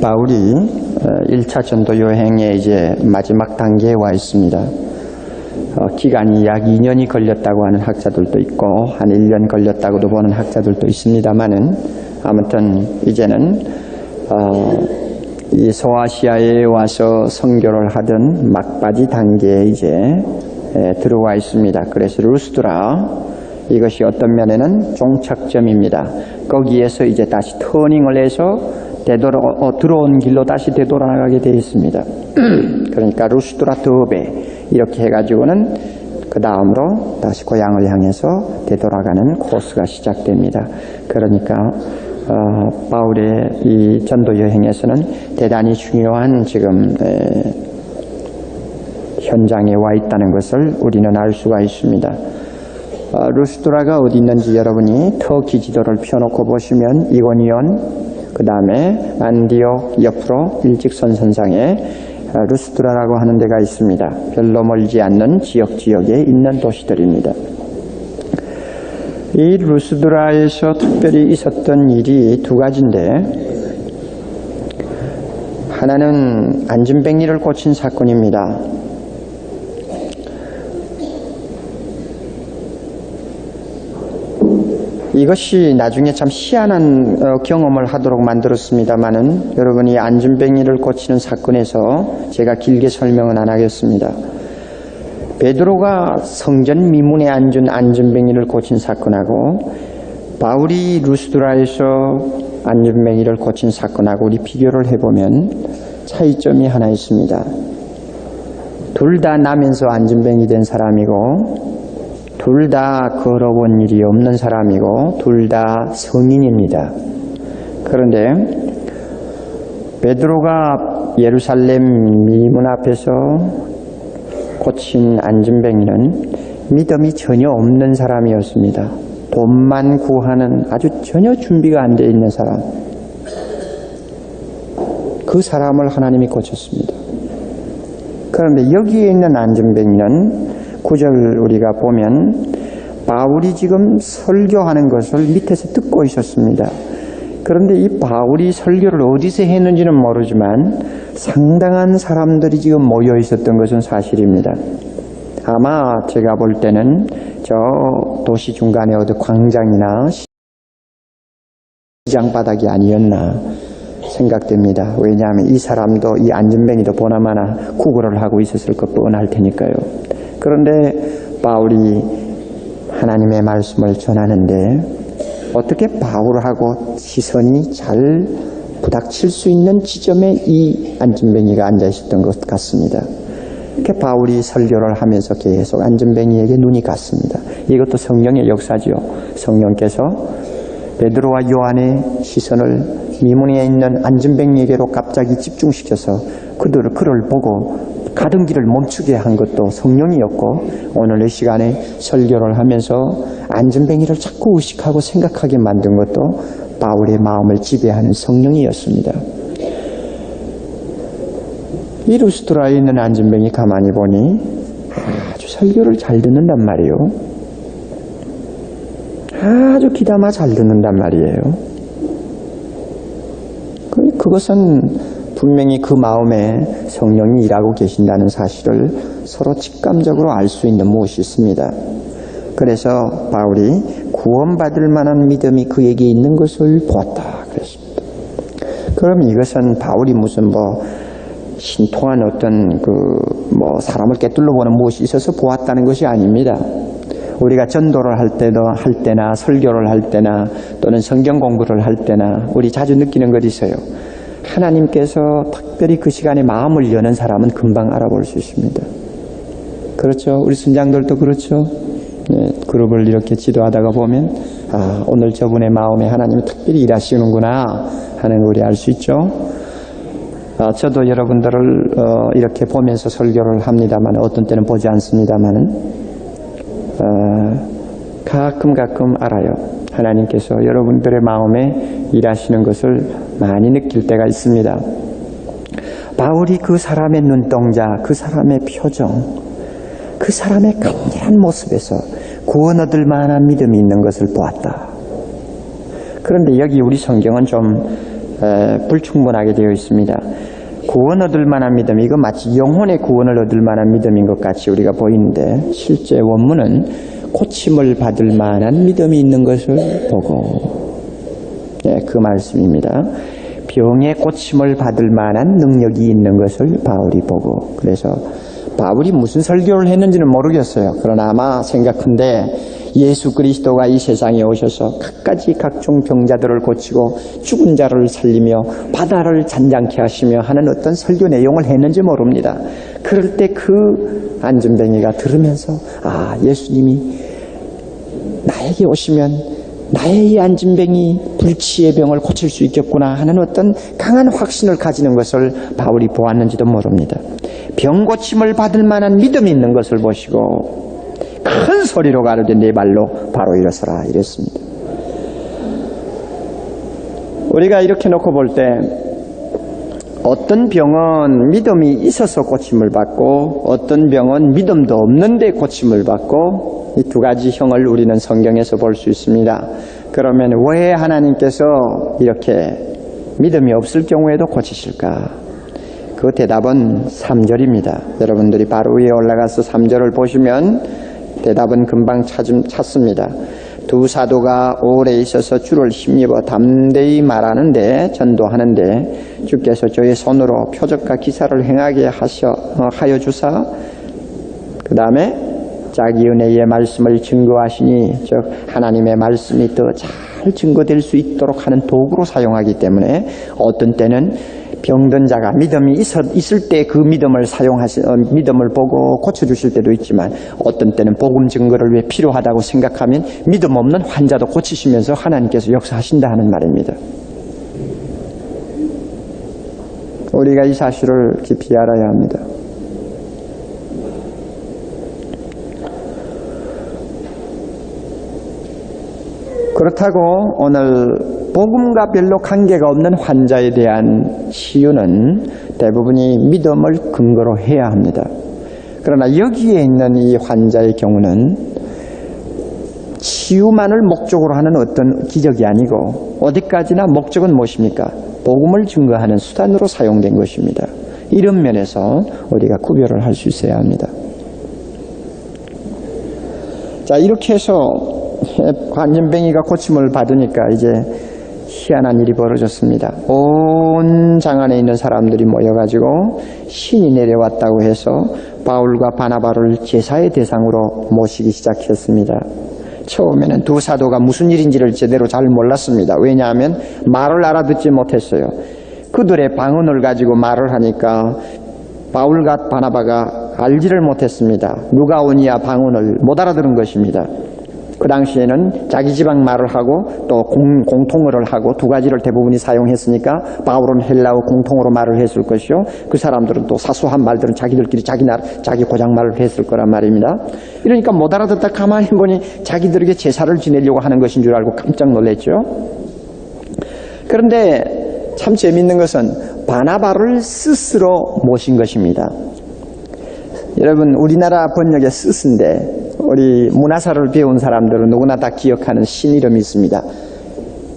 바울이 1차 전도 여행의 이제 마지막 단계에 와 있습니다. 기간이 약 2년이 걸렸다고 하는 학자들도 있고 한 1년 걸렸다고도 보는 학자들도 있습니다만은 아무튼 이제는 이 소아시아에 와서 선교를 하던 막바지 단계에 이제 들어와 있습니다. 그래서 루스드라, 이것이 어떤 면에는 종착점입니다. 거기에서 이제 다시 터닝을 해서 들어온 길로 다시 되돌아가게 되어 있습니다. 그러니까 루스드라 더베 이렇게 해가지고는 그 다음으로 다시 고향을 향해서 되돌아가는 코스가 시작됩니다. 그러니까 바울의 이 전도 여행에서는 대단히 중요한 지금 현장에 와 있다는 것을 우리는 알 수가 있습니다. 루스드라가 어디 있는지 여러분이 터키 지도를 펴놓고 보시면 이고니온, 그 다음에 안디옥 옆으로 일직선선상에 루스드라라고 하는 데가 있습니다. 별로 멀지 않는 지역에 있는 도시들입니다. 이 루스드라에서 특별히 있었던 일이 두 가지인데, 하나는 안진뱅이를 고친 사건입니다. 이것이 나중에 참 희한한 경험을 하도록 만들었습니다만은 여러분이 안진뱅이를 고치는 사건에서 제가 길게 설명은 안 하겠습니다. 베드로가 성전 미문에 앉은 안진뱅이를 고친 사건하고 바울이 루스드라에서 안진뱅이를 고친 사건하고 우리 비교를 해보면 차이점이 하나 있습니다. 둘 다 나면서 안진뱅이 된 사람이고 둘 다 걸어본 일이 없는 사람이고 둘 다 성인입니다. 그런데 베드로가 예루살렘 미문 앞에서 고친 안진뱅이는 믿음이 전혀 없는 사람이었습니다. 돈만 구하는 아주 전혀 준비가 안 되어 있는 사람. 그 사람을 하나님이 고쳤습니다. 그런데 여기에 있는 안진뱅이는 9절 우리가 보면 바울이 지금 설교하는 것을 밑에서 듣고 있었습니다. 그런데 이 바울이 설교를 어디서 했는지는 모르지만 상당한 사람들이 지금 모여 있었던 것은 사실입니다. 아마 제가 볼 때는 저 도시 중간에 어디 광장이나 시장 바닥이 아니었나 생각됩니다. 왜냐하면 이 사람도 이 안진뱅이도 보나마나 구걸을 하고 있었을 것 뻔할 테니까요. 그런데 바울이 하나님의 말씀을 전하는데 어떻게 바울하고 시선이 잘 부닥칠 수 있는 지점에 이 안진뱅이가 앉아 있었던 것 같습니다. 이렇게 바울이 설교를 하면서 계속 안진뱅이에게 눈이 갔습니다. 이것도 성령의 역사지요. 성령께서 베드로와 요한의 시선을 미문에 있는 안진뱅이에게로 갑자기 집중시켜서 그를 보고 가던 길을 멈추게 한 것도 성령이었고, 오늘 이 시간에 설교를 하면서 안진뱅이를 자꾸 의식하고 생각하게 만든 것도 바울의 마음을 지배하는 성령이었습니다. 이 루스드라에 있는 안진뱅이 가만히 보니 아주 설교를 잘 듣는단 말이에요. 아주 귀담아 잘 듣는단 말이에요. 그것은 분명히 그 마음에 성령이 일하고 계신다는 사실을 서로 직감적으로 알 수 있는 무엇이 있습니다. 그래서 바울이 구원받을 만한 믿음이 그에게 있는 것을 보았다 그랬습니다. 그럼 이것은 바울이 무슨 신통한 어떤 사람을 꿰뚫러 보는 무엇이 있어서 보았다는 것이 아닙니다. 우리가 전도를 할 때나 설교를 할 때나 또는 성경 공부를 할 때나 우리 자주 느끼는 것이 있어요. 하나님께서 특별히 그 시간에 마음을 여는 사람은 금방 알아볼 수 있습니다. 그렇죠? 우리 순장들도 그렇죠? 네, 그룹을 이렇게 지도하다가 보면 오늘 저분의 마음에 하나님이 특별히 일하시는구나 하는 걸 우리 알 수 있죠? 저도 여러분들을 이렇게 보면서 설교를 합니다만 어떤 때는 보지 않습니다만은 가끔 알아요. 하나님께서 여러분들의 마음에 일하시는 것을 많이 느낄 때가 있습니다. 바울이 그 사람의 눈동자, 그 사람의 표정, 그 사람의 간절한 모습에서 구원 얻을 만한 믿음이 있는 것을 보았다. 그런데 여기 우리 성경은 좀 불충분하게 되어 있습니다. 구원 얻을 만한 믿음, 이거 마치 영혼의 구원을 얻을 만한 믿음인 것 같이 우리가 보이는데 실제 원문은 고침을 받을 만한 믿음이 있는 것을 보고, 그 말씀입니다. 병의 고침을 받을 만한 능력이 있는 것을 바울이 보고, 그래서 바울이 무슨 설교를 했는지는 모르겠어요. 그러나 아마 생각한데 예수 그리스도가 이 세상에 오셔서 갖가지 각종 병자들을 고치고 죽은 자를 살리며 바다를 잔잔케 하시며 하는 어떤 설교 내용을 했는지 모릅니다. 그럴 때 그 안진뱅이가 들으면서 예수님이 나에게 오시면 나의 이 안진뱅이 불치의 병을 고칠 수 있겠구나 하는 어떤 강한 확신을 가지는 것을 바울이 보았는지도 모릅니다. 병 고침을 받을 만한 믿음이 있는 것을 보시고 큰 소리로 가르되 네 발로 바로 일어서라 이랬습니다. 우리가 이렇게 놓고 볼 때 어떤 병은 믿음이 있어서 고침을 받고 어떤 병은 믿음도 없는데 고침을 받고, 이 두 가지 형을 우리는 성경에서 볼 수 있습니다. 그러면 왜 하나님께서 이렇게 믿음이 없을 경우에도 고치실까? 그 대답은 3절입니다. 여러분들이 바로 위에 올라가서 3절을 보시면 대답은 금방 찾습니다. 두 사도가 오래 있어서 주를 힘입어 담대히 말하는데 전도하는데 주께서 저의 손으로 표적과 기사를 행하게 하여 주사, 그 다음에 자기 은혜의 말씀을 증거하시니, 즉 하나님의 말씀이 더 잘 증거될 수 있도록 하는 도구로 사용하기 때문에 어떤 때는 병든 자가 믿음이 있을 때 그 믿음을 보고 고쳐주실 때도 있지만, 어떤 때는 복음 증거를 왜 필요하다고 생각하면 믿음 없는 환자도 고치시면서 하나님께서 역사하신다 하는 말입니다. 우리가 이 사실을 깊이 알아야 합니다. 그렇다고 오늘 복음과 별로 관계가 없는 환자에 대한 치유는 대부분이 믿음을 근거로 해야 합니다. 그러나 여기에 있는 이 환자의 경우는 치유만을 목적으로 하는 어떤 기적이 아니고 어디까지나 목적은 무엇입니까? 복음을 증거하는 수단으로 사용된 것입니다. 이런 면에서 우리가 구별을 할 수 있어야 합니다. 자, 이렇게 해서 관진뱅이가 고침을 받으니까 이제 희한한 일이 벌어졌습니다. 온 장안에 있는 사람들이 모여가지고 신이 내려왔다고 해서 바울과 바나바를 제사의 대상으로 모시기 시작했습니다. 처음에는 두 사도가 무슨 일인지를 제대로 잘 몰랐습니다. 왜냐하면 말을 알아듣지 못했어요. 그들의 방언을 가지고 말을 하니까 바울과 바나바가 알지를 못했습니다. 누가 오니야 방언을 못 알아들은 것입니다. 그 당시에는 자기 지방 말을 하고 또 공통어를 하고 두 가지를 대부분이 사용했으니까 바울은 헬라어 공통어로 말을 했을 것이요, 그 사람들은 또 사소한 말들은 자기들끼리 자기 고장 말을 했을 거란 말입니다. 이러니까 못 알아듣다 가만히 보니 자기들에게 제사를 지내려고 하는 것인 줄 알고 깜짝 놀랐죠. 그런데 참 재밌는 것은 바나바를 스스로 모신 것입니다. 여러분, 우리나라 번역의 스스인데 우리 문화사를 배운 사람들은 누구나 다 기억하는 신 이름이 있습니다.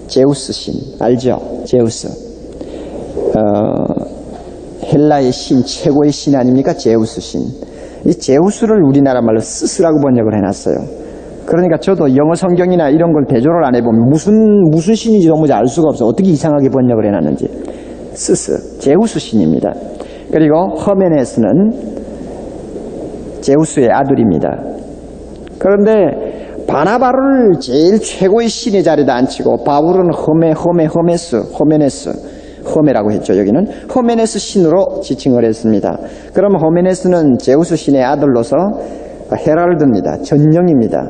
제우스 신, 알죠? 제우스. 헬라의 신, 최고의 신 아닙니까? 제우스 신. 이 제우스를 우리나라 말로 스스라고 번역을 해놨어요. 그러니까 저도 영어 성경이나 이런 걸 대조를 안 해보면 무슨 신인지 도무지 알 수가 없어요. 어떻게 이상하게 번역을 해놨는지. 스스, 제우스 신입니다. 그리고 허메네스는 제우스의 아들입니다. 그런데 바나바를 제일 최고의 신의 자리에다 앉히고 바울은 허메라고 했죠. 여기는 허메네스 신으로 지칭을 했습니다. 그럼 허메네스는 제우스 신의 아들로서 헤랄드입니다. 전령입니다.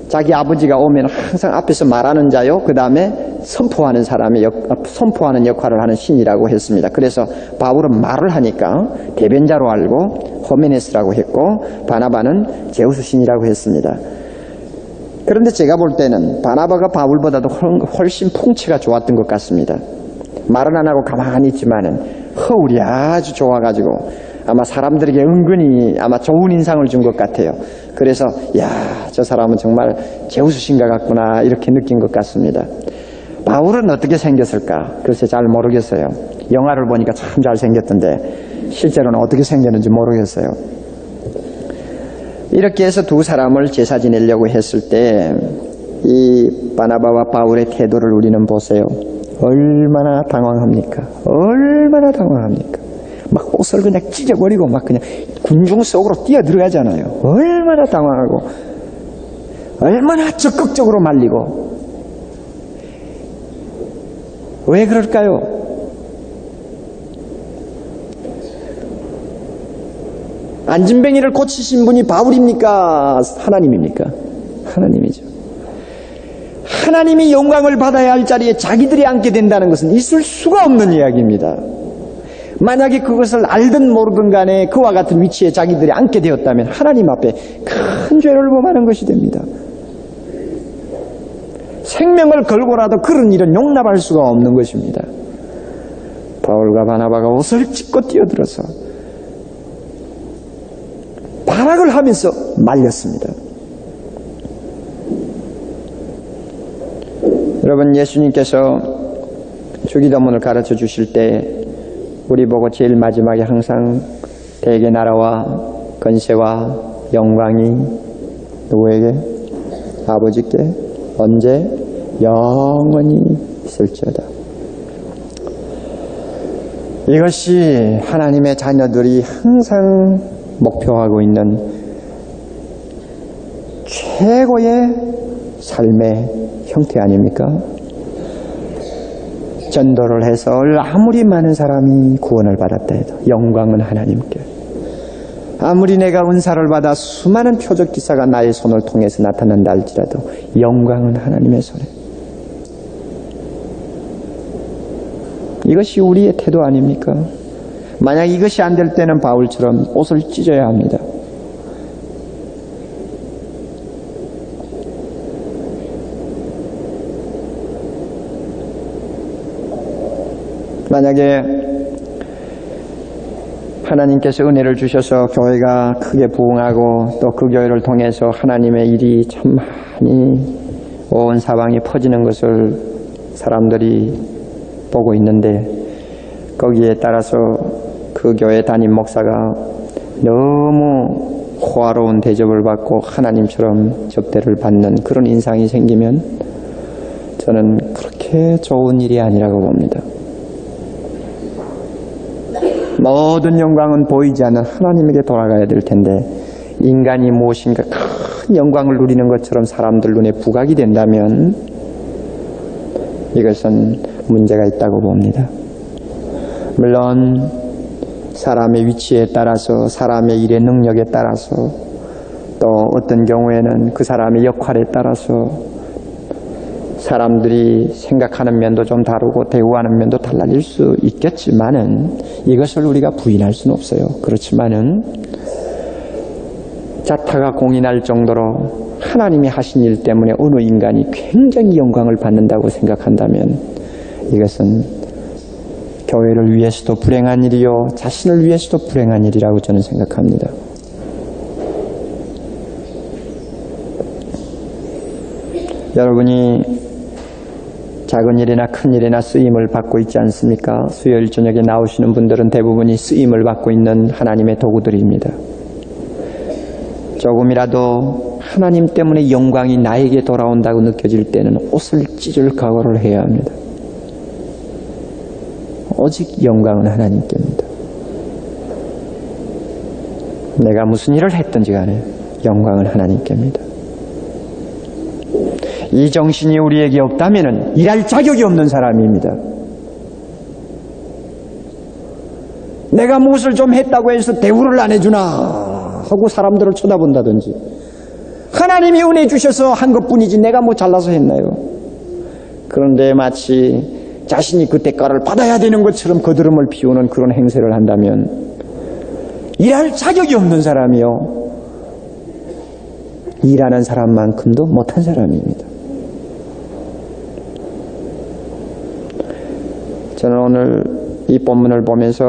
자기 아버지가 오면 항상 앞에서 말하는 자요, 그 다음에 선포하는 선포하는 역할을 하는 신이라고 했습니다. 그래서 바울은 말을 하니까 대변자로 알고 호메네스라고 했고, 바나바는 제우스 신이라고 했습니다. 그런데 제가 볼 때는 바나바가 바울보다도 훨씬 풍채가 좋았던 것 같습니다. 말은 안 하고 가만히 있지만은 허울이 아주 좋아가지고 아마 사람들에게 은근히 아마 좋은 인상을 준 것 같아요. 그래서 야, 저 사람은 정말 제우스 신과 같구나 이렇게 느낀 것 같습니다. 바울은 어떻게 생겼을까? 글쎄 잘 모르겠어요. 영화를 보니까 참 잘생겼던데 실제로는 어떻게 생겼는지 모르겠어요. 이렇게 해서 두 사람을 제사 지내려고 했을 때 이 바나바와 바울의 태도를 우리는 보세요. 얼마나 당황합니까? 얼마나 당황합니까? 막 옷을 그냥 찢어버리고 막 그냥 군중 속으로 뛰어 들어가잖아요. 얼마나 당황하고 얼마나 적극적으로 말리고. 왜 그럴까요? 안진뱅이를 고치신 분이 바울입니까? 하나님입니까? 하나님이죠. 하나님이 영광을 받아야 할 자리에 자기들이 앉게 된다는 것은 있을 수가 없는 이야기입니다. 만약에 그것을 알든 모르든 간에 그와 같은 위치에 자기들이 앉게 되었다면 하나님 앞에 큰 죄를 범하는 것이 됩니다. 생명을 걸고라도 그런 일은 용납할 수가 없는 것입니다. 바울과 바나바가 옷을 찢고 뛰어들어서 발악을 하면서 말렸습니다. 여러분, 예수님께서 주기도문을 가르쳐 주실 때 우리 보고 제일 마지막에 항상 대개 나라와 건세와 영광이 누구에게? 아버지께 언제? 영원히 있을지어다. 이것이 하나님의 자녀들이 항상 목표하고 있는 최고의 삶의 형태 아닙니까? 전도를 해서 아무리 많은 사람이 구원을 받았다 해도 영광은 하나님께. 아무리 내가 은사를 받아 수많은 표적 기사가 나의 손을 통해서 나타난다 할지라도 영광은 하나님의 손에. 이것이 우리의 태도 아닙니까? 만약 이것이 안 될 때는 바울처럼 옷을 찢어야 합니다. 만약에 하나님께서 은혜를 주셔서 교회가 크게 부흥하고 또 그 교회를 통해서 하나님의 일이 참 많이 온 사방에 퍼지는 것을 사람들이 보고 있는데 거기에 따라서 그 교회 담임 목사가 너무 호화로운 대접을 받고 하나님처럼 접대를 받는 그런 인상이 생기면 저는 그렇게 좋은 일이 아니라고 봅니다. 모든 영광은 보이지 않는 하나님에게 돌아가야 될 텐데 인간이 무엇인가 큰 영광을 누리는 것처럼 사람들 눈에 부각이 된다면 이것은 문제가 있다고 봅니다. 물론 사람의 위치에 따라서 사람의 일의 능력에 따라서 또 어떤 경우에는 그 사람의 역할에 따라서 사람들이 생각하는 면도 좀 다르고 대우하는 면도 달라질 수 있겠지만은 이것을 우리가 부인할 수는 없어요. 그렇지만은 자타가 공인할 정도로 하나님이 하신 일 때문에 어느 인간이 굉장히 영광을 받는다고 생각한다면 이것은 교회를 위해서도 불행한 일이요 자신을 위해서도 불행한 일이라고 저는 생각합니다. 여러분이 작은 일이나 큰 일이나 쓰임을 받고 있지 않습니까? 수요일 저녁에 나오시는 분들은 대부분이 쓰임을 받고 있는 하나님의 도구들입니다. 조금이라도 하나님 때문에 영광이 나에게 돌아온다고 느껴질 때는 옷을 찢을 각오를 해야 합니다. 오직 영광은 하나님께입니다. 내가 무슨 일을 했든지 간에 영광은 하나님께입니다. 이 정신이 우리에게 없다면 일할 자격이 없는 사람입니다. 내가 무엇을 좀 했다고 해서 대우를 안 해주나 하고 사람들을 쳐다본다든지 하나님이 은혜 주셔서 한 것뿐이지 내가 뭐 잘나서 했나요? 그런데 마치 자신이 그 대가를 받아야 되는 것처럼 거드름을 피우는 그런 행세를 한다면 일할 자격이 없는 사람이요 일하는 사람만큼도 못한 사람입니다. 저는 오늘 이 본문을 보면서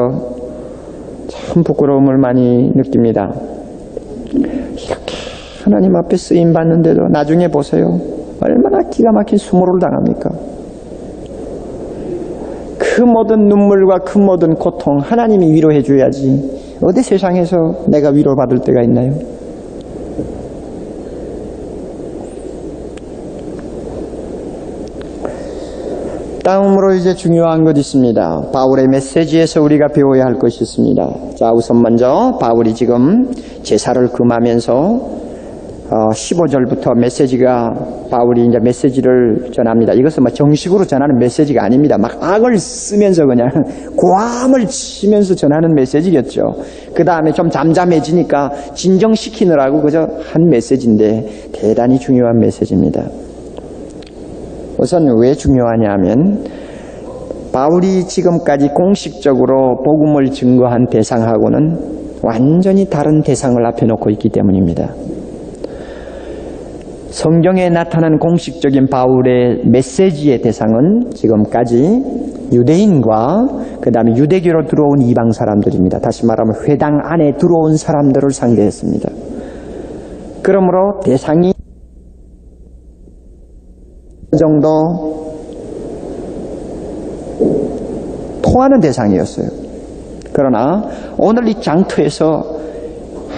참 부끄러움을 많이 느낍니다. 이렇게 하나님 앞에 쓰임받는데도 나중에 보세요. 얼마나 기가 막힌 수모를 당합니까? 그 모든 눈물과 그 모든 고통 하나님이 위로해 줘야지 어디 세상에서 내가 위로받을 때가 있나요? 다음으로 이제 중요한 것 있습니다. 바울의 메시지에서 우리가 배워야 할 것이 있습니다. 자, 우선 먼저 바울이 지금 제사를 금하면서 15절부터 메시지가 바울이 이제 메시지를 전합니다. 이것은 뭐 정식으로 전하는 메시지가 아닙니다. 막 악을 쓰면서 그냥 고함을 치면서 전하는 메시지겠죠. 그 다음에 좀 잠잠해지니까 진정시키느라고 그저 한 메시지인데 대단히 중요한 메시지입니다. 우선 왜 중요하냐 하면 바울이 지금까지 공식적으로 복음을 증거한 대상하고는 완전히 다른 대상을 앞에 놓고 있기 때문입니다. 성경에 나타난 공식적인 바울의 메시지의 대상은 지금까지 유대인과 그 다음에 유대교로 들어온 이방 사람들입니다. 다시 말하면 회당 안에 들어온 사람들을 상대했습니다. 그러므로 대상이 정도 통하는 대상이었어요. 그러나 오늘 이 장터에서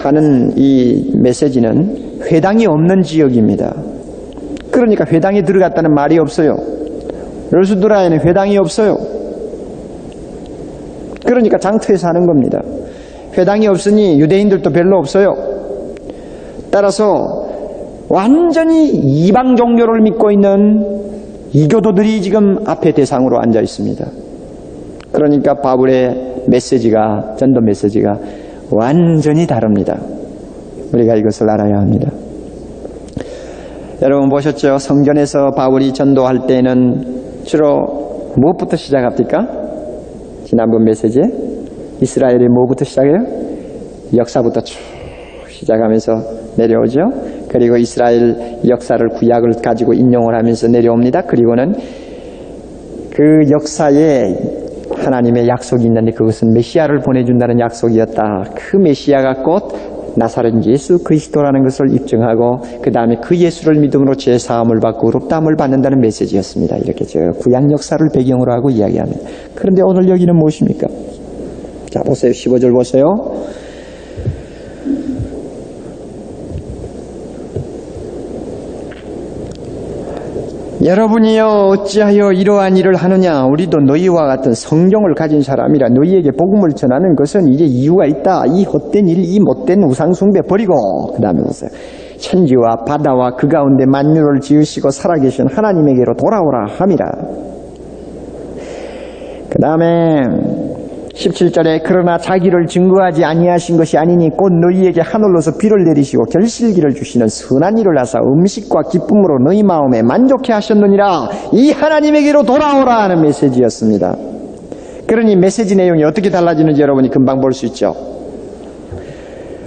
하는 이 메시지는 회당이 없는 지역입니다. 그러니까 회당에 들어갔다는 말이 없어요. 여수드라에는 회당이 없어요. 그러니까 장터에서 하는 겁니다. 회당이 없으니 유대인들도 별로 없어요. 따라서 완전히 이방 종교를 믿고 있는 이교도들이 지금 앞에 대상으로 앉아 있습니다. 그러니까 바울의 메시지가, 전도 메시지가 완전히 다릅니다. 우리가 이것을 알아야 합니다. 여러분 보셨죠? 성전에서 바울이 전도할 때는 주로 무엇부터 시작합니까? 지난번 메시지에 이스라엘이 뭐부터 시작해요? 역사부터 쭉 시작하면서 내려오죠. 그리고 이스라엘 역사를 구약을 가지고 인용을 하면서 내려옵니다. 그리고는 그 역사에 하나님의 약속이 있는데 그것은 메시아를 보내준다는 약속이었다. 그 메시아가 곧 나사렛 예수 그리스도라는 것을 입증하고 그 다음에 그 예수를 믿음으로 죄사함을 받고 의롭다함을 받는다는 메시지였습니다. 이렇게 저 구약 역사를 배경으로 하고 이야기합니다. 그런데 오늘 여기는 무엇입니까? 자 보세요. 15절 보세요. 여러분이여 어찌하여 이러한 일을 하느냐. 우리도 너희와 같은 성경을 가진 사람이라 너희에게 복음을 전하는 것은 이제 이유가 있다. 이 헛된 일, 이 못된 우상숭배 버리고 그 다음에 보세요. 천지와 바다와 그 가운데 만유를 지으시고 살아계신 하나님에게로 돌아오라 함이라. 그 다음에 17절에 그러나 자기를 증거하지 아니하신 것이 아니니 곧 너희에게 하늘로서 비를 내리시고 결실기를 주시는 선한 일을 하사 음식과 기쁨으로 너희 마음에 만족해 하셨느니라. 이 하나님에게로 돌아오라 하는 메시지였습니다. 그러니 메시지 내용이 어떻게 달라지는지 여러분이 금방 볼 수 있죠.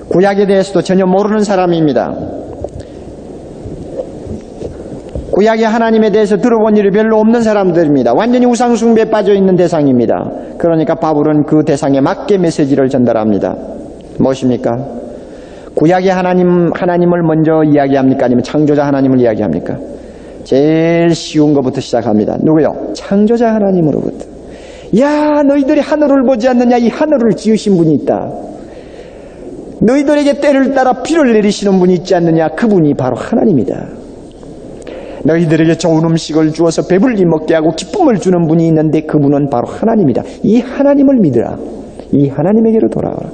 구약에 대해서도 전혀 모르는 사람입니다. 구약의 하나님에 대해서 들어본 일이 별로 없는 사람들입니다. 완전히 우상숭배에 빠져있는 대상입니다. 그러니까 바울은 그 대상에 맞게 메시지를 전달합니다. 무엇입니까? 구약의 하나님을 먼저 이야기합니까? 아니면 창조자 하나님을 이야기합니까? 제일 쉬운 것부터 시작합니다. 누구요? 창조자 하나님으로부터. 야, 너희들이 하늘을 보지 않느냐? 이 하늘을 지으신 분이 있다. 너희들에게 때를 따라 비를 내리시는 분이 있지 않느냐? 그분이 바로 하나님이다. 너희들에게 좋은 음식을 주어서 배불리 먹게 하고 기쁨을 주는 분이 있는데 그분은 바로 하나님이다. 이 하나님을 믿으라. 이 하나님에게로 돌아와라.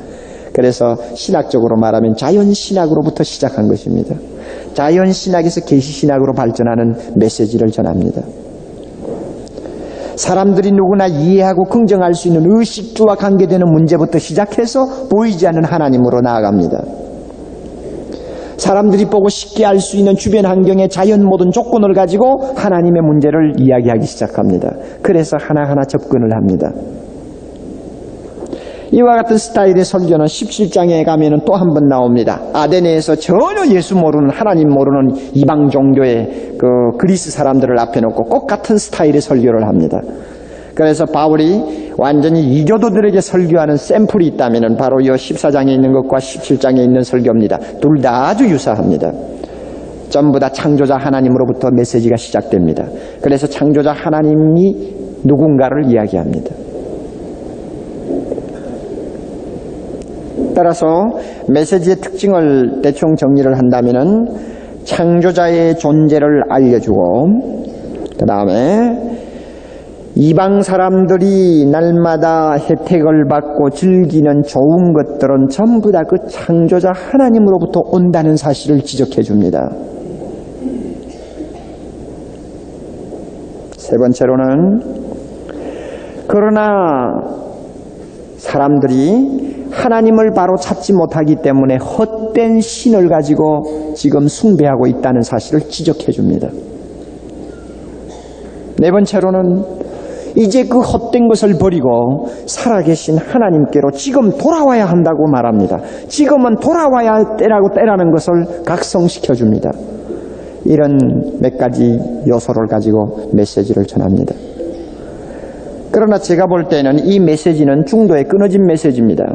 그래서 신학적으로 말하면 자연신학으로부터 시작한 것입니다. 자연신학에서 계시신학으로 발전하는 메시지를 전합니다. 사람들이 누구나 이해하고 긍정할 수 있는 의식주와 관계되는 문제부터 시작해서 보이지 않는 하나님으로 나아갑니다. 사람들이 보고 쉽게 알 수 있는 주변 환경의 자연 모든 조건을 가지고 하나님의 문제를 이야기하기 시작합니다. 그래서 하나하나 접근을 합니다. 이와 같은 스타일의 설교는 17장에 가면 또 한 번 나옵니다. 아데네에서 전혀 예수 모르는 하나님 모르는 이방 종교의 그 그리스 사람들을 앞에 놓고 꼭 같은 스타일의 설교를 합니다. 그래서 바울이 완전히 이교도들에게 설교하는 샘플이 있다면 바로 이 14장에 있는 것과 17장에 있는 설교입니다. 둘 다 아주 유사합니다. 전부 다 창조자 하나님으로부터 메시지가 시작됩니다. 그래서 창조자 하나님이 누군가를 이야기합니다. 따라서 메시지의 특징을 대충 정리를 한다면은 창조자의 존재를 알려주고, 그 다음에 이방 사람들이 날마다 혜택을 받고 즐기는 좋은 것들은 전부 다 그 창조자 하나님으로부터 온다는 사실을 지적해 줍니다. 세 번째로는, 그러나 사람들이 하나님을 바로 찾지 못하기 때문에 헛된 신을 가지고 지금 숭배하고 있다는 사실을 지적해 줍니다. 네 번째로는 이제 그 헛된 것을 버리고 살아계신 하나님께로 지금 돌아와야 한다고 말합니다. 지금은 돌아와야 때라는 것을 각성시켜 줍니다. 이런 몇 가지 요소를 가지고 메시지를 전합니다. 그러나 제가 볼 때는 이 메시지는 중도에 끊어진 메시지입니다.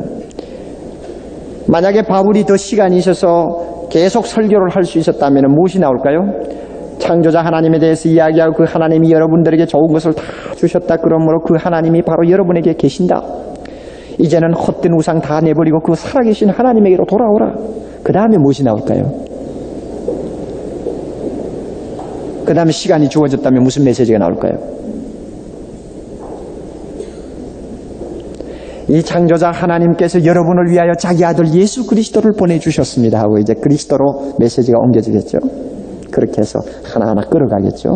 만약에 바울이 더 시간이 있어서 계속 설교를 할 수 있었다면 무엇이 나올까요? 창조자 하나님에 대해서 이야기하고 그 하나님이 여러분들에게 좋은 것을 다 주셨다. 그러므로 그 하나님이 바로 여러분에게 계신다. 이제는 헛된 우상 다 내버리고 그 살아계신 하나님에게로 돌아오라. 그 다음에 무엇이 나올까요? 그 다음에 시간이 주어졌다면 무슨 메시지가 나올까요? 이 창조자 하나님께서 여러분을 위하여 자기 아들 예수 그리스도를 보내주셨습니다 하고 이제 그리스도로 메시지가 옮겨지겠죠. 그렇게 해서 하나하나 끌어가겠죠.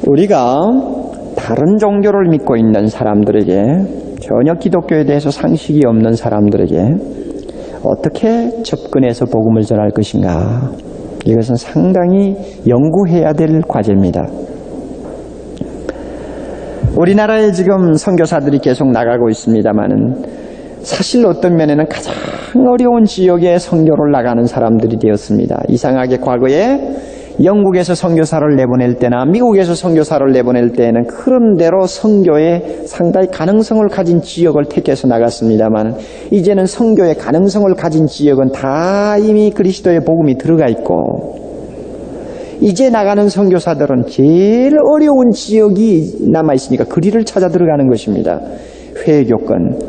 우리가 다른 종교를 믿고 있는 사람들에게, 전혀 기독교에 대해서 상식이 없는 사람들에게 어떻게 접근해서 복음을 전할 것인가, 이것은 상당히 연구해야 될 과제입니다. 우리나라에 지금 선교사들이 계속 나가고 있습니다만은 사실 어떤 면에는 가장 어려운 지역에 선교를 나가는 사람들이 되었습니다. 이상하게 과거에 영국에서 선교사를 내보낼 때나 미국에서 선교사를 내보낼 때에는 그런대로 선교에 상당히 가능성을 가진 지역을 택해서 나갔습니다만 이제는 선교의 가능성을 가진 지역은 다 이미 그리스도의 복음이 들어가 있고, 이제 나가는 선교사들은 제일 어려운 지역이 남아있으니까 그리를 찾아 들어가는 것입니다. 회교권,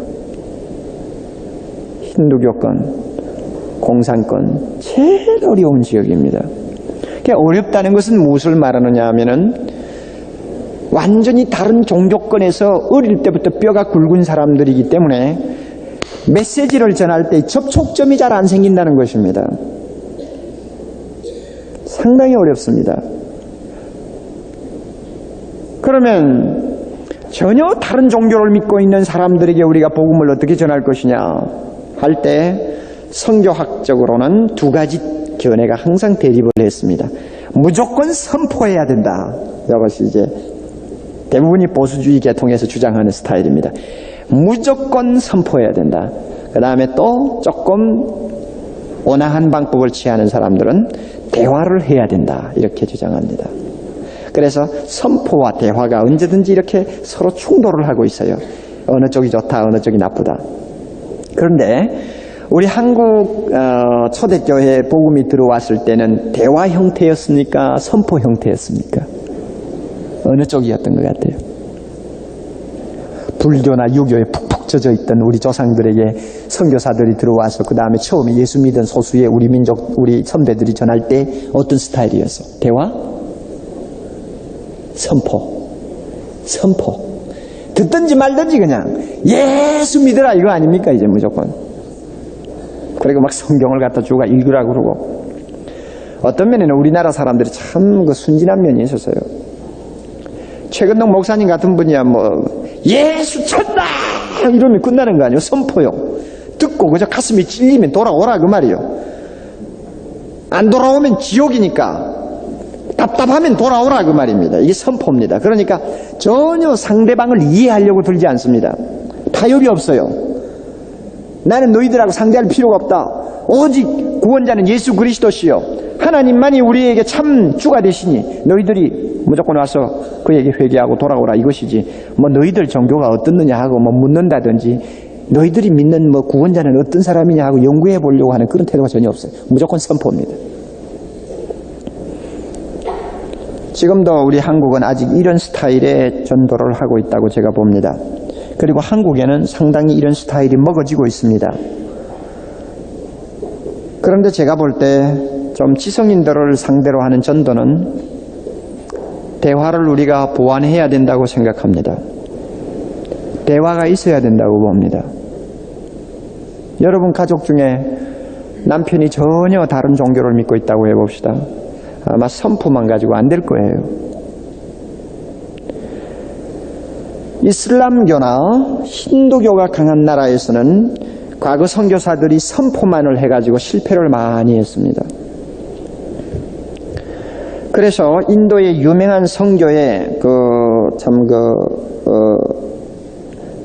힌두교권, 공산권, 제일 어려운 지역입니다. 어렵다는 것은 무엇을 말하느냐 하면은 완전히 다른 종교권에서 어릴 때부터 뼈가 굵은 사람들이기 때문에 메시지를 전할 때 접촉점이 잘 안 생긴다는 것입니다. 상당히 어렵습니다. 그러면 전혀 다른 종교를 믿고 있는 사람들에게 우리가 복음을 어떻게 전할 것이냐 할 때 성교학적으로는 두 가지 견해가 항상 대립을 했습니다. 무조건 선포해야 된다. 이것이 이제 대부분이 보수주의 계통에서 주장하는 스타일입니다. 무조건 선포해야 된다. 그 다음에 또 조금 온화한 방법을 취하는 사람들은 대화를 해야 된다. 이렇게 주장합니다. 그래서 선포와 대화가 언제든지 이렇게 서로 충돌을 하고 있어요. 어느 쪽이 좋다, 어느 쪽이 나쁘다. 그런데 우리 한국 초대교회에 복음이 들어왔을 때는 대화 형태였습니까? 선포 형태였습니까? 어느 쪽이었던 것 같아요? 불교나 유교에 푹푹 젖어 있던 우리 조상들에게 선교사들이 들어와서 그 다음에 처음에 예수 믿은 소수의 우리 민족, 우리 선배들이 전할 때 어떤 스타일이었어? 대화? 선포. 선포. 듣든지 말든지 그냥 예수 믿으라 이거 아닙니까? 이제 무조건. 그리고 막 성경을 갖다 주가 읽으라 그러고, 어떤 면에는 우리나라 사람들이 참 그 순진한 면이 있었어요. 최근동 목사님 같은 분이야 뭐 예수 천다 이러면 끝나는 거 아니에요? 선포요. 듣고 그저 가슴이 찔리면 돌아오라 그 말이에요. 안 돌아오면 지옥이니까 답답하면 돌아오라 그 말입니다. 이게 선포입니다. 그러니까 전혀 상대방을 이해하려고 들지 않습니다. 타협이 없어요. 나는 너희들하고 상대할 필요가 없다. 오직 구원자는 예수 그리스도시요 하나님만이 우리에게 참 주가 되시니 너희들이 무조건 와서 그에게 회개하고 돌아오라 이것이지, 뭐 너희들 종교가 어떻느냐 하고 뭐 묻는다든지 너희들이 믿는 뭐 구원자는 어떤 사람이냐 하고 연구해 보려고 하는 그런 태도가 전혀 없어요. 무조건 선포입니다. 지금도 우리 한국은 아직 이런 스타일의 전도를 하고 있다고 제가 봅니다. 그리고 한국에는 상당히 이런 스타일이 먹어지고 있습니다. 그런데 제가 볼 때 좀 지성인들을 상대로 하는 전도는 대화를 우리가 보완해야 된다고 생각합니다. 대화가 있어야 된다고 봅니다. 여러분 가족 중에 남편이 전혀 다른 종교를 믿고 있다고 해봅시다. 아마 선포만 가지고 안 될 거예요. 이슬람교나 힌두교가 강한 나라에서는 과거 선교사들이 선포만을 해가지고 실패를 많이 했습니다. 그래서 인도의 유명한 선교의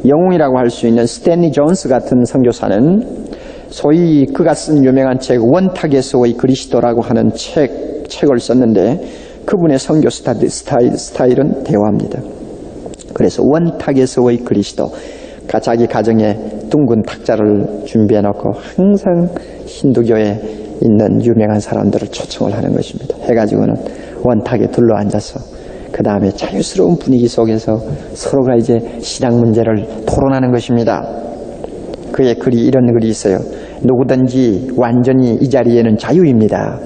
영웅이라고 할 수 있는 스탠리 존스 같은 선교사는 소위 그가 쓴 유명한 책 원탁에서의 그리스도라고 하는 책을 썼는데 그분의 선교 스타일은 대화입니다. 그래서 원탁에서의 그리스도, 자기 가정에 둥근 탁자를 준비해 놓고 항상 힌두교에 있는 유명한 사람들을 초청을 하는 것입니다. 해가지고는 원탁에 둘러앉아서 그 다음에 자유스러운 분위기 속에서 서로가 이제 신앙 문제를 토론하는 것입니다. 그의 글이 이런 글이 있어요. 누구든지 완전히 이 자리에는 자유입니다.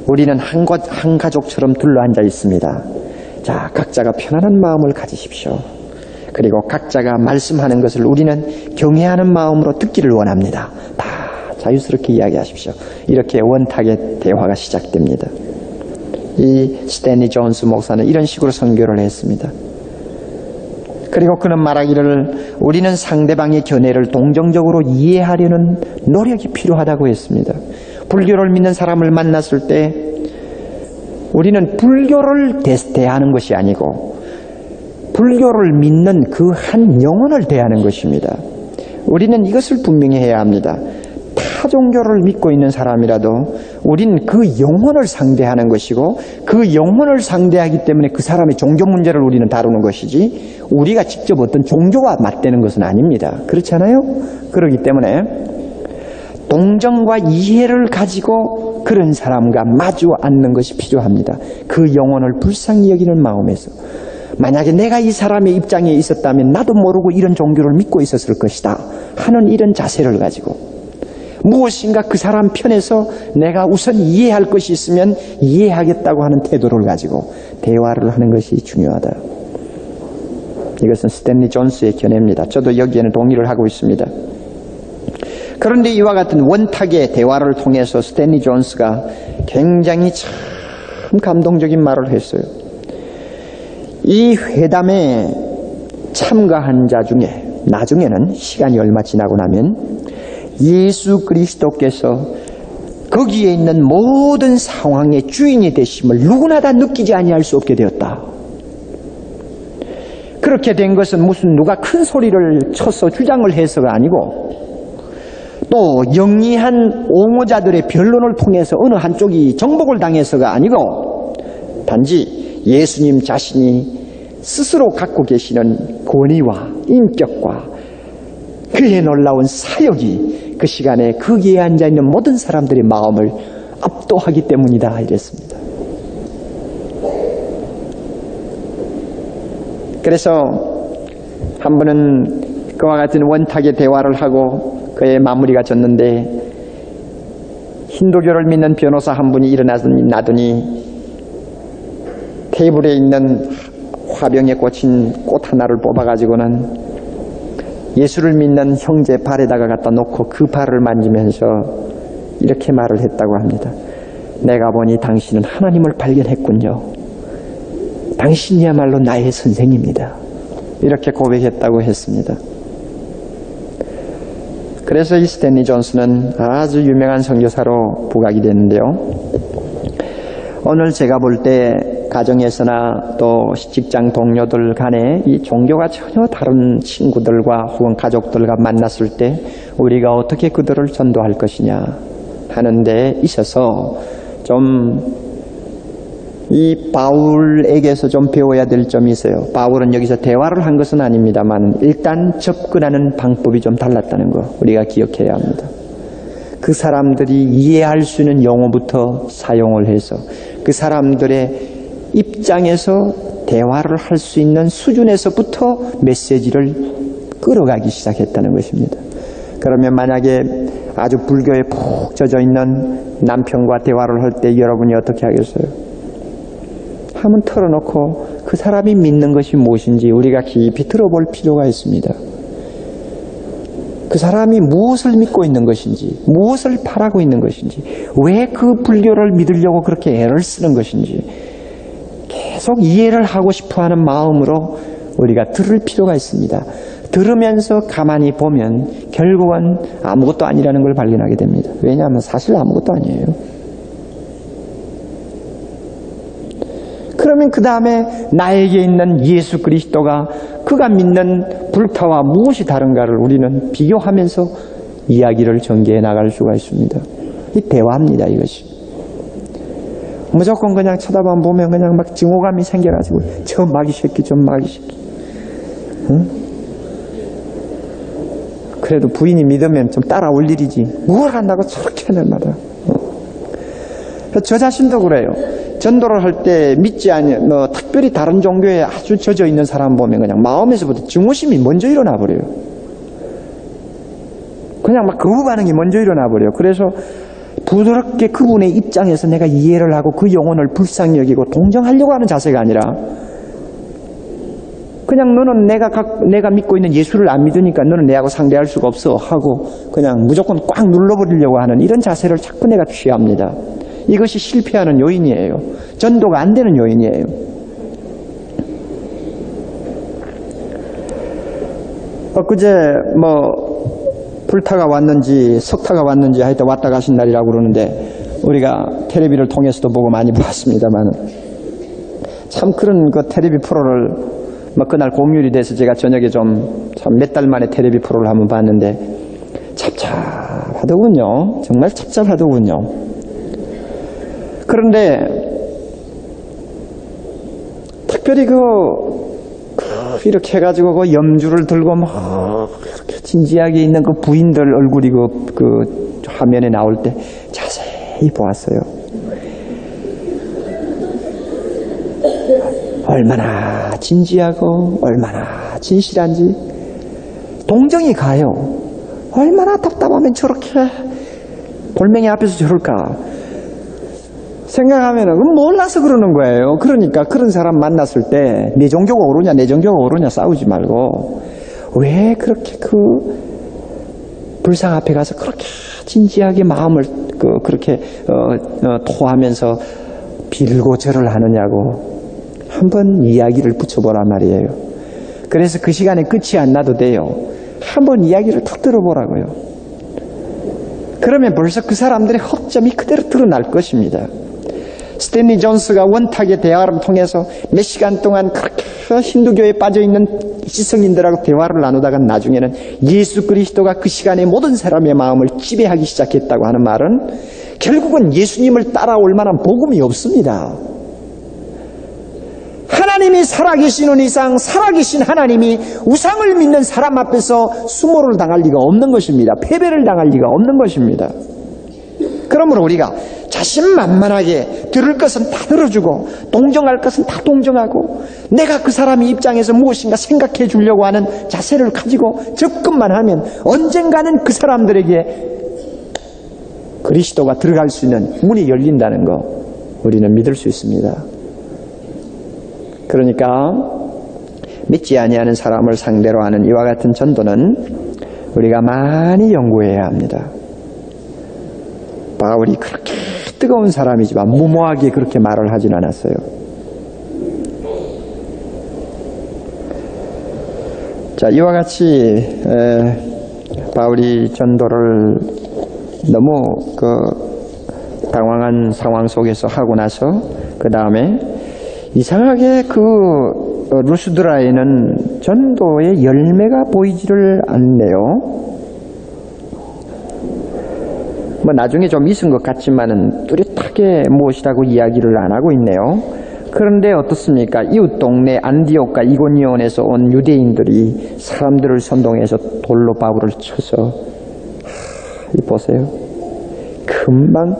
우리는 한 가족처럼 둘러앉아 있습니다. 자, 각자가 편안한 마음을 가지십시오. 그리고 각자가 말씀하는 것을 우리는 경외하는 마음으로 듣기를 원합니다. 다 자유스럽게 이야기하십시오. 이렇게 원탁의 대화가 시작됩니다. 이 스탠리 존스 목사는 이런 식으로 선교를 했습니다. 그리고 그는 말하기를 우리는 상대방의 견해를 동정적으로 이해하려는 노력이 필요하다고 했습니다. 불교를 믿는 사람을 만났을 때 우리는 불교를 대하는 것이 아니고 불교를 믿는 그 한 영혼을 대하는 것입니다. 우리는 이것을 분명히 해야 합니다. 타 종교를 믿고 있는 사람이라도 우린 그 영혼을 상대하는 것이고 그 영혼을 상대하기 때문에 그 사람의 종교 문제를 우리는 다루는 것이지 우리가 직접 어떤 종교와 맞대는 것은 아닙니다. 그렇지 않아요? 그렇기 때문에 동정과 이해를 가지고 그런 사람과 마주 앉는 것이 필요합니다. 그 영혼을 불쌍히 여기는 마음에서 만약에 내가 이 사람의 입장에 있었다면 나도 모르고 이런 종교를 믿고 있었을 것이다 하는 이런 자세를 가지고 무엇인가 그 사람 편에서 내가 우선 이해할 것이 있으면 이해하겠다고 하는 태도를 가지고 대화를 하는 것이 중요하다. 이것은 스탠리 존스의 견해입니다. 저도 여기에는 동의를 하고 있습니다. 그런데 이와 같은 원탁의 대화를 통해서 스탠리 존스가 굉장히 참 감동적인 말을 했어요. 이 회담에 참가한 자 중에 나중에는 시간이 얼마 지나고 나면 예수 그리스도께서 거기에 있는 모든 상황의 주인이 되심을 누구나 다 느끼지 아니할 수 없게 되었다. 그렇게 된 것은 무슨 누가 큰 소리를 쳐서 주장을 해서가 아니고 또 영리한 옹호자들의 변론을 통해서 어느 한쪽이 정복을 당해서가 아니고 단지 예수님 자신이 스스로 갖고 계시는 권위와 인격과 그의 놀라운 사역이 그 시간에 거기에 앉아있는 모든 사람들의 마음을 압도하기 때문이다 이랬습니다. 그래서 한 번은 그와 같은 원탁의 대화를 하고 그의 마무리가 졌는데 힌두교를 믿는 변호사 한 분이 일어나더니 테이블에 있는 화병에 꽂힌 꽃 하나를 뽑아가지고는 예수를 믿는 형제 발에다가 갖다 놓고 그 발을 만지면서 이렇게 말을 했다고 합니다. 내가 보니 당신은 하나님을 발견했군요. 당신이야말로 나의 선생입니다. 이렇게 고백했다고 했습니다. 그래서 이 스탠리 존스는 아주 유명한 선교사로 부각이 됐는데요. 오늘 제가 볼 때 가정에서나 또 직장 동료들 간에 이 종교가 전혀 다른 친구들과 혹은 가족들과 만났을 때 우리가 어떻게 그들을 전도할 것이냐 하는 데 있어서 좀 이 바울에게서 좀 배워야 될 점이 있어요. 바울은 여기서 대화를 한 것은 아닙니다만 일단 접근하는 방법이 좀 달랐다는 거 우리가 기억해야 합니다. 그 사람들이 이해할 수 있는 용어부터 사용을 해서 그 사람들의 입장에서 대화를 할 수 있는 수준에서부터 메시지를 끌어가기 시작했다는 것입니다. 그러면 만약에 아주 불교에 푹 젖어 있는 남편과 대화를 할 때 여러분이 어떻게 하겠어요? 한번 털어놓고 그 사람이 믿는 것이 무엇인지 우리가 깊이 들어볼 필요가 있습니다. 그 사람이 무엇을 믿고 있는 것인지, 무엇을 바라고 있는 것인지, 왜 그 불교를 믿으려고 그렇게 애를 쓰는 것인지 계속 이해를 하고 싶어하는 마음으로 우리가 들을 필요가 있습니다. 들으면서 가만히 보면 결국은 아무것도 아니라는 걸 발견하게 됩니다. 왜냐하면 사실 아무것도 아니에요. 그러면 그 다음에 나에게 있는 예수 그리스도가 그가 믿는 불타와 무엇이 다른가를 우리는 비교하면서 이야기를 전개해 나갈 수가 있습니다. 이 대화입니다, 이것이. 무조건 그냥 쳐다만 보면 그냥 막 증오감이 생겨가지고 저 마귀 새끼, 저 마귀 새끼. 응? 그래도 부인이 믿으면 좀 따라올 일이지. 뭘 한다고 저렇게 날마다. 저 자신도 그래요. 전도를 할 때 믿지 않는, 특별히 다른 종교에 아주 젖어 있는 사람 보면 그냥 마음에서부터 증오심이 먼저 일어나 버려요. 그냥 막 거부 반응이 먼저 일어나 버려요. 그래서 부드럽게 그분의 입장에서 내가 이해를 하고 그 영혼을 불쌍히 여기고 동정하려고 하는 자세가 아니라 그냥 너는 내가 믿고 있는 예수를 안 믿으니까 너는 내하고 상대할 수가 없어 하고 그냥 무조건 꽉 눌러버리려고 하는 이런 자세를 자꾸 내가 취합니다. 이것이 실패하는 요인이에요. 전도가 안 되는 요인이에요. 엊그제 불타가 왔는지 석타가 왔는지 하여튼 왔다 가신 날이라고 그러는데 우리가 텔레비를 통해서도 보고 많이 봤습니다만 참 그런 그 텔레비 프로를 그날 공휴일이 돼서 제가 저녁에 좀 참 몇 달 만에 텔레비 프로를 한번 봤는데 찹찹하더군요. 정말 찹찹하더군요. 그런데 특별히 이렇게 해가지고 그 염주를 들고 막 이렇게 진지하게 있는 그 부인들 얼굴이 그 화면에 나올 때 자세히 보았어요. 얼마나 진지하고 얼마나 진실한지 동정이 가요. 얼마나 답답하면 저렇게 골맹이 앞에서 저럴까 생각하면은 몰라서 그러는 거예요. 그러니까 그런 사람 만났을 때 내 종교가 옳으냐 내 종교가 옳으냐 싸우지 말고 왜 그렇게 그 불상 앞에 가서 그렇게 진지하게 마음을 그렇게 토하면서 빌고 절을 하느냐고 한번 이야기를 붙여보란 말이에요. 그래서 그 시간에 끝이 안 나도 돼요. 한번 이야기를 툭 들어보라고요. 그러면 벌써 그 사람들의 허점이 그대로 드러날 것입니다. 스탠리 존스가 원탁의 대화를 통해서 몇 시간 동안 그렇게 힌두교에 빠져있는 지성인들하고 대화를 나누다가 나중에는 예수 그리스도가 그 시간에 모든 사람의 마음을 지배하기 시작했다고 하는 말은 결국은 예수님을 따라올 만한 복음이 없습니다. 하나님이 살아계시는 이상 살아계신 하나님이 우상을 믿는 사람 앞에서 수모를 당할 리가 없는 것입니다. 패배를 당할 리가 없는 것입니다. 그러므로 우리가 자신만만하게 들을 것은 다 들어주고 동정할 것은 다 동정하고 내가 그 사람의 입장에서 무엇인가 생각해 주려고 하는 자세를 가지고 접근만 하면 언젠가는 그 사람들에게 그리스도가 들어갈 수 있는 문이 열린다는 거 우리는 믿을 수 있습니다. 그러니까 믿지 아니하는 사람을 상대로 하는 이와 같은 전도는 우리가 많이 연구해야 합니다. 바울이 그렇게 뜨거운 사람이지만 무모하게 그렇게 말을 하진 않았어요. 자, 이와 같이 바울이 전도를 너무 당황한 상황 속에서 하고 나서 그 다음에 이상하게 루스드라에는 전도의 열매가 보이지를 않네요. 나중에 좀 있은 것 같지만은 뚜렷하게 무엇이라고 이야기를 안 하고 있네요. 그런데 어떻습니까? 이웃 동네 안디옥과 이고니온에서 온 유대인들이 사람들을 선동해서 돌로 바울을 쳐서 보세요. 금방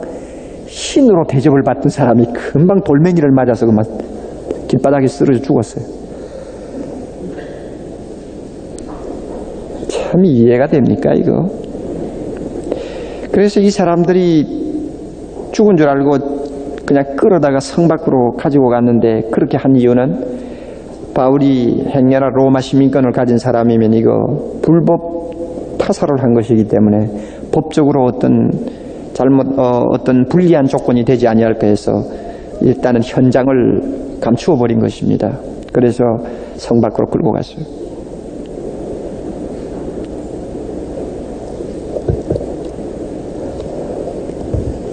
신으로 대접을 받던 사람이 금방 돌멩이를 맞아서 그만 길바닥에 쓰러져 죽었어요. 참 이해가 됩니까 이거? 그래서 이 사람들이 죽은 줄 알고 그냥 끌어다가 성 밖으로 가지고 갔는데, 그렇게 한 이유는 바울이 행여나 로마 시민권을 가진 사람이면 이거 불법 타살을 한 것이기 때문에 법적으로 어떤 어떤 불리한 조건이 되지 아니할까 해서 일단은 현장을 감추어 버린 것입니다. 그래서 성 밖으로 끌고 갔어요.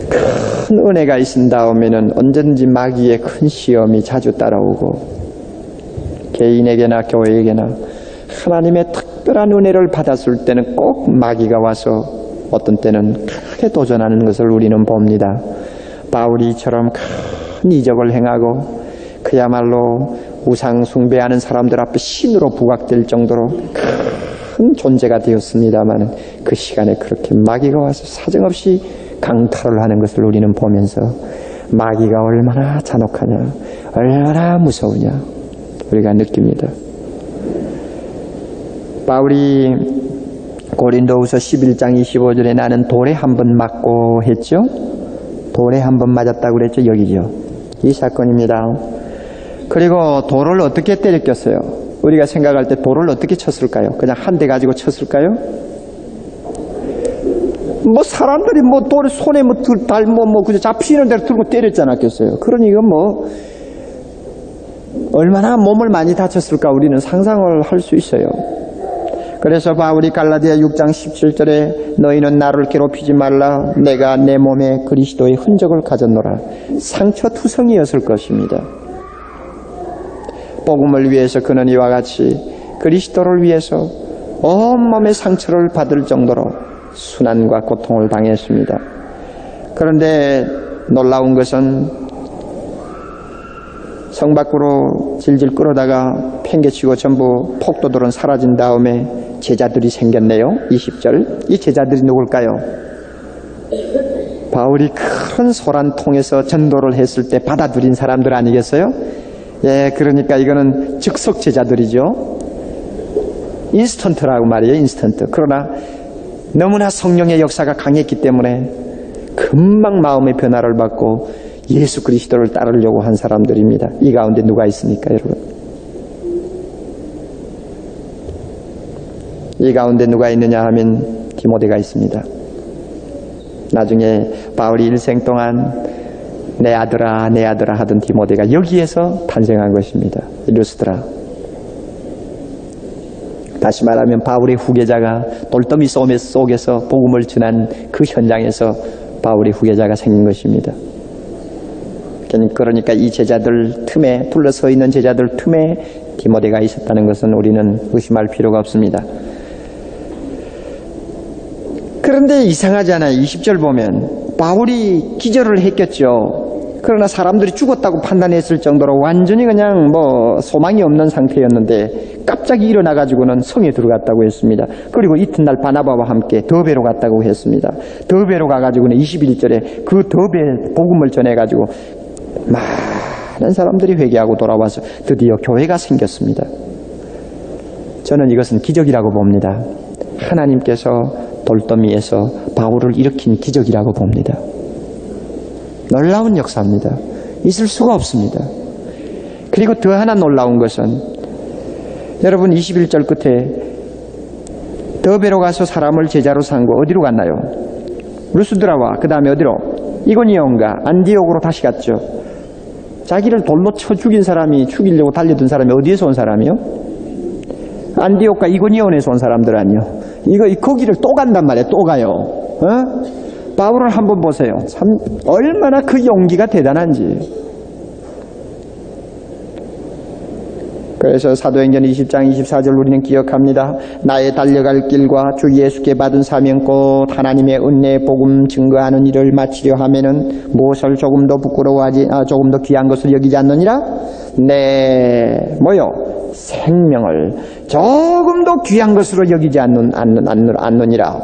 큰 은혜가 있은 다음에는 언제든지 마귀의 큰 시험이 자주 따라오고, 개인에게나 교회에게나 하나님의 특별한 은혜를 받았을 때는 꼭 마귀가 와서 어떤 때는 크게 도전하는 것을 우리는 봅니다. 바울이 이처럼 큰 이적을 행하고 그야말로 우상 숭배하는 사람들 앞에 신으로 부각될 정도로 큰 존재가 되었습니다만, 그 시간에 그렇게 마귀가 와서 사정없이 강탈을 하는 것을 우리는 보면서 마귀가 얼마나 잔혹하냐, 얼마나 무서우냐 우리가 느낍니다. 바울이 고린도후서 11장 25절에 나는 돌에 한 번 맞고 했죠. 돌에 한 번 맞았다고 그랬죠. 여기죠. 이 사건입니다. 그리고 돌을 어떻게 때렸겠어요? 우리가 생각할 때 돌을 어떻게 쳤을까요? 그냥 한 대 가지고 쳤을까요? 뭐 사람들이 뭐 돌을 손에 그저 잡히는 대로 들고 때렸지 않았겠어요? 그러니 이건 뭐 얼마나 몸을 많이 다쳤을까 우리는 상상을 할 수 있어요. 그래서 바울이 갈라디아 6장 17절에 너희는 나를 괴롭히지 말라, 내가 내 몸에 그리스도의 흔적을 가졌노라. 상처투성이었을 것입니다. 복음을 위해서 그는 이와 같이 그리스도를 위해서 온몸의 상처를 받을 정도로 순환과 고통을 당했습니다. 그런데 놀라운 것은 성 밖으로 질질 끌어다가 팽개치고 전부 폭도들은 사라진 다음에 제자들이 생겼네요. 20절. 이 제자들이 누굴까요? 바울이 큰 소란통에서 전도를 했을 때 받아들인 사람들 아니겠어요? 예, 그러니까 이거는 즉석 제자들이죠. 인스턴트라고 말이에요. 인스턴트. 그러나 너무나 성령의 역사가 강했기 때문에 금방 마음의 변화를 받고 예수 그리스도를 따르려고 한 사람들입니다. 이 가운데 누가 있습니까, 여러분? 이 가운데 누가 있느냐 하면 디모데가 있습니다. 나중에 바울이 일생 동안 내 아들아 내 아들아 하던 디모데가 여기에서 탄생한 것입니다. 루스드라. 다시 말하면 바울의 후계자가 돌더미 속에서 복음을 전한 그 현장에서 바울의 후계자가 생긴 것입니다. 그러니까 이 제자들 틈에, 둘러서 있는 제자들 틈에 디모데가 있었다는 것은 우리는 의심할 필요가 없습니다. 그런데 이상하잖아요. 20절 보면 바울이 기절을 했겠죠. 그러나 사람들이 죽었다고 판단했을 정도로 완전히 그냥 뭐 소망이 없는 상태였는데 갑자기 일어나가지고는 성에 들어갔다고 했습니다. 그리고 이튿날 바나바와 함께 더베로 갔다고 했습니다. 더베로 가가지고는 21절에 그 더베 복음을 전해가지고 많은 사람들이 회개하고 돌아와서 드디어 교회가 생겼습니다. 저는 이것은 기적이라고 봅니다. 하나님께서 돌더미에서 바울을 일으킨 기적이라고 봅니다. 놀라운 역사입니다. 있을 수가 없습니다. 그리고 더 하나 놀라운 것은 여러분 21절 끝에 더베로 가서 사람을 제자로 삼고 어디로 갔나요? 루스드라와 그 다음에 어디로? 이고니온과 안디옥으로 다시 갔죠. 자기를 돌로 쳐 죽인 사람이, 죽이려고 달려든 사람이 어디에서 온 사람이요? 안디옥과 이고니온에서 온 사람들 아니요. 거기를 또 간단 말이에요. 또 가요. 바울을 한번 보세요. 참 얼마나 그 용기가 대단한지. 그래서 사도행전 20장 24절 우리는 기억합니다. 나의 달려갈 길과 주 예수께 받은 사명 곧 하나님의 은혜의 복음 증거하는 일을 마치려 하면은 무엇을 조금도 부끄러워하지 조금도 귀한 것을 여기지 않느니라. 내 뭐요? 생명을 조금도 귀한 것으로 여기지 않느니라.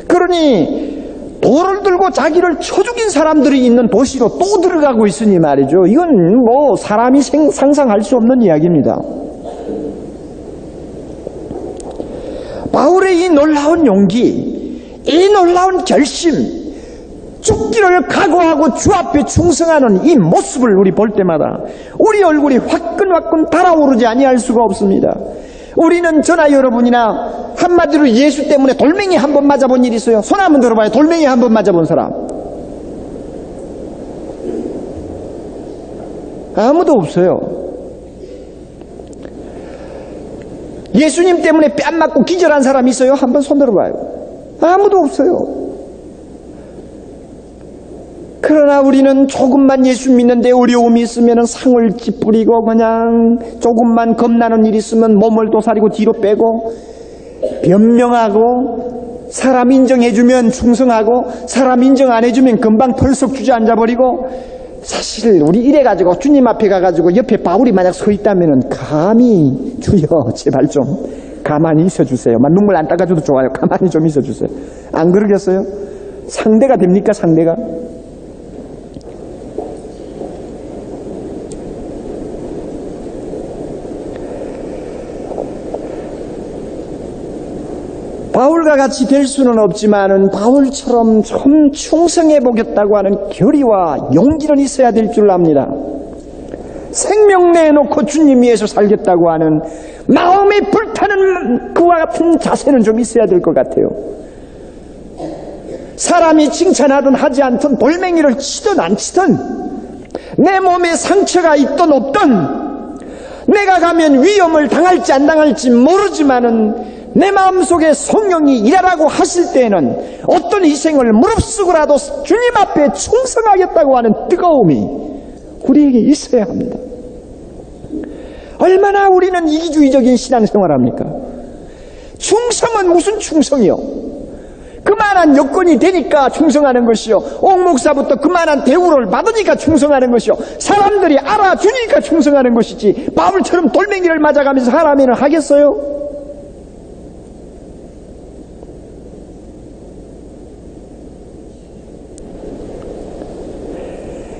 그러니 돌을 들고 자기를 쳐 죽인 사람들이 있는 도시로 또 들어가고 있으니 말이죠. 이건 뭐 사람이 상상할 수 없는 이야기입니다. 바울의 이 놀라운 용기, 이 놀라운 결심, 죽기를 각오하고 주 앞에 충성하는 이 모습을 우리 볼 때마다 우리 얼굴이 화끈화끈 달아오르지 아니할 수가 없습니다. 우리는 저나 여러분이나 한마디로 예수 때문에 돌멩이 한 번 맞아본 일 있어요? 손 한번 들어봐요. 돌멩이 한 번 맞아본 사람. 아무도 없어요. 예수님 때문에 뺨 맞고 기절한 사람 있어요? 한번 손 들어봐요. 아무도 없어요. 그러나 우리는 조금만 예수 믿는데 어려움이 있으면 상을 찌푸리고 그냥 조금만 겁나는 일이 있으면 몸을 도사리고 뒤로 빼고 변명하고 사람 인정해주면 충성하고 사람 인정 안 해주면 금방 털썩 주저앉아버리고 사실 우리 이래가지고 주님 앞에 가가지고 옆에 바울이 만약 서 있다면 감히 주여 제발 좀 가만히 있어주세요. 눈물 안 닦아줘도 좋아요. 가만히 좀 있어주세요. 안 그러겠어요? 상대가 됩니까? 상대가? 바울과 같이 될 수는 없지만은 바울처럼 좀 충성해 보겠다고 하는 결의와 용기는 있어야 될 줄 압니다. 생명 내놓고 주님 위해서 살겠다고 하는 마음이 불타는 그와 같은 자세는 좀 있어야 될 것 같아요. 사람이 칭찬하든 하지 않든 돌멩이를 치든 안 치든 내 몸에 상처가 있든 없든 내가 가면 위험을 당할지 안 당할지 모르지만은 내 마음속에 성령이 일하라고 하실 때에는 어떤 희생을 무릅쓰고라도 주님 앞에 충성하겠다고 하는 뜨거움이 우리에게 있어야 합니다. 얼마나 우리는 이기주의적인 신앙생활합니까? 충성은 무슨 충성이요? 그만한 여건이 되니까 충성하는 것이요, 옥 목사부터 그만한 대우를 받으니까 충성하는 것이요, 사람들이 알아주니까 충성하는 것이지 바울처럼 돌멩이를 맞아가면서 하라면 하겠어요?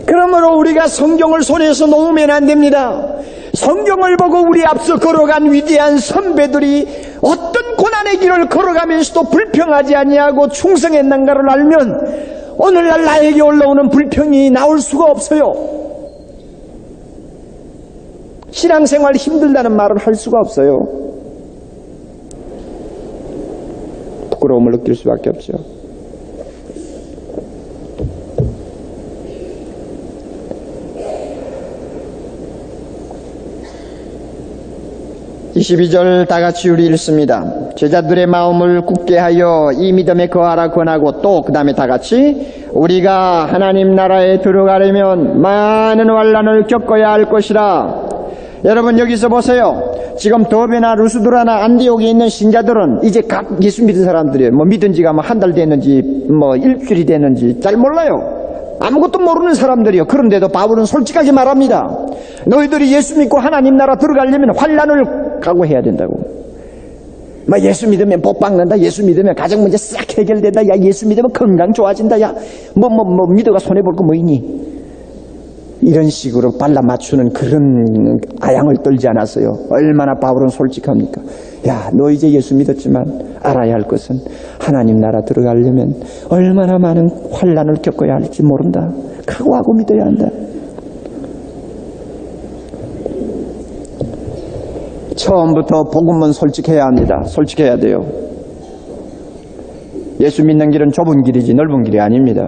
그러므로 우리가 성경을 손에서 놓으면 안 됩니다. 성경을 보고 우리 앞서 걸어간 위대한 선배들이 어떤 고난의 길을 걸어가면서도 불평하지 아니하고 충성했는가를 알면 오늘날 나에게 올라오는 불평이 나올 수가 없어요. 신앙생활 힘들다는 말을 할 수가 없어요. 부끄러움을 느낄 수밖에 없죠. 22절 다같이 우리 읽습니다. 제자들의 마음을 굳게 하여 이 믿음에 거하라 권하고 또 그 다음에 다같이 우리가 하나님 나라에 들어가려면 많은 환난을 겪어야 할 것이라. 여러분 여기서 보세요. 지금 더베나 루스드라나 안디옥에 있는 신자들은 이제 각 예수 믿은 사람들이에요. 믿은 지가 한 달 됐는지 일주일이 됐는지 잘 몰라요. 아무것도 모르는 사람들이요. 그런데도 바울은 솔직하게 말합니다. 너희들이 예수 믿고 하나님 나라 들어가려면 환난을 각오해야 된다고. 예수 믿으면 복 받는다. 예수 믿으면 가정 문제 싹 해결된다. 야, 예수 믿으면 건강 좋아진다. 야, 믿어가 손해볼 거 있니? 이런 식으로 발라 맞추는 그런 아양을 떨지 않았어요. 얼마나 바울은 솔직합니까? 야, 너 이제 예수 믿었지만 알아야 할 것은 하나님 나라 들어가려면 얼마나 많은 환난을 겪어야 할지 모른다. 각오하고 믿어야 한다. 처음부터 복음은 솔직해야 합니다. 솔직해야 돼요. 예수 믿는 길은 좁은 길이지 넓은 길이 아닙니다.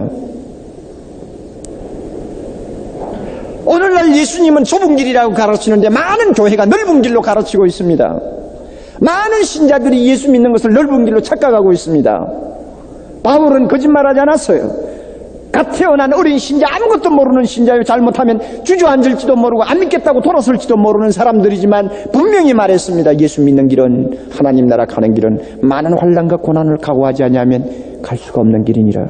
오늘날 예수님은 좁은 길이라고 가르치는데 많은 교회가 넓은 길로 가르치고 있습니다. 많은 신자들이 예수 믿는 것을 넓은 길로 착각하고 있습니다. 바울은 거짓말하지 않았어요. 갓 태어난 어린 신자, 아무것도 모르는 신자요. 잘못하면 주저앉을지도 모르고 안 믿겠다고 돌아설지도 모르는 사람들이지만 분명히 말했습니다. 예수 믿는 길은, 하나님 나라 가는 길은 많은 환난과 고난을 각오하지 아니하면 갈 수가 없는 길이니라.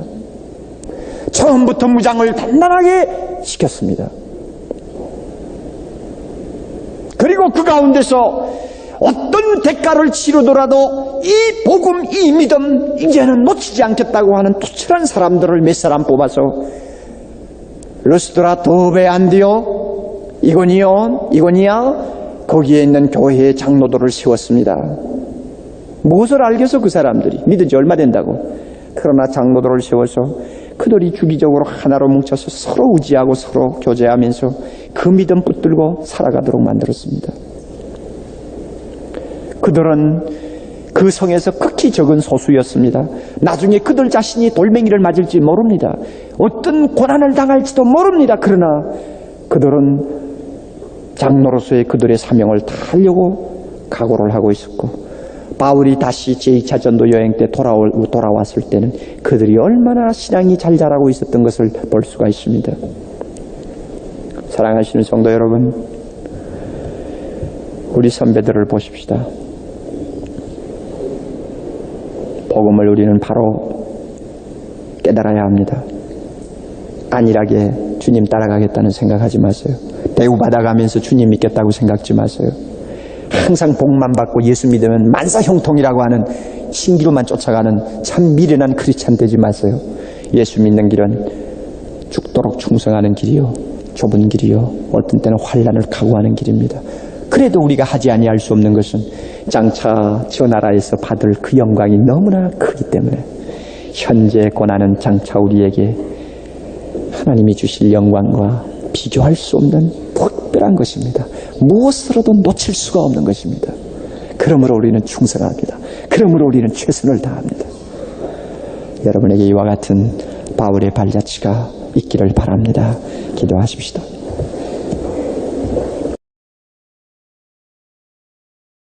처음부터 무장을 단단하게 시켰습니다. 그리고 그 가운데서 어떤 대가를 치르더라도 이 복음, 이 믿음 이제는 놓치지 않겠다고 하는 투철한 사람들을 몇 사람 뽑아서 루스드라, 더베, 안디옥, 이고니야 거기에 있는 교회의 장로들을 세웠습니다. 무엇을 알겠어 그 사람들이? 믿은 지 얼마 된다고? 그러나 장로들을 세워서 그들이 주기적으로 하나로 뭉쳐서 서로 의지하고 서로 교제하면서 그 믿음 붙들고 살아가도록 만들었습니다. 그들은 그 성에서 극히 적은 소수였습니다. 나중에 그들 자신이 돌멩이를 맞을지 모릅니다. 어떤 고난을 당할지도 모릅니다. 그러나 그들은 장로로서의 그들의 사명을 다하려고 각오를 하고 있었고, 바울이 다시 제2차 전도 여행 때 돌아왔을 때는 그들이 얼마나 신앙이 잘 자라고 있었던 것을 볼 수가 있습니다. 사랑하시는 성도 여러분, 우리 선배들을 보십시다. 복음을 우리는 바로 깨달아야 합니다. 안일하게 주님 따라가겠다는 생각하지 마세요. 대우받아가면서 주님 믿겠다고 생각지 마세요. 항상 복만 받고 예수 믿으면 만사형통이라고 하는 신기로만 쫓아가는 참 미련한 크리스찬 되지 마세요. 예수 믿는 길은 죽도록 충성하는 길이요, 좁은 길이요, 어떤 때는 환난을 각오하는 길입니다. 그래도 우리가 하지 아니할 수 없는 것은 장차 저 나라에서 받을 그 영광이 너무나 크기 때문에 현재 고난은 장차 우리에게 하나님이 주실 영광과 비교할 수 없는 특별한 것입니다. 무엇으로도 놓칠 수가 없는 것입니다. 그러므로 우리는 충성합니다. 그러므로 우리는 최선을 다합니다. 여러분에게 이와 같은 바울의 발자취가 있기를 바랍니다. 기도하십시다.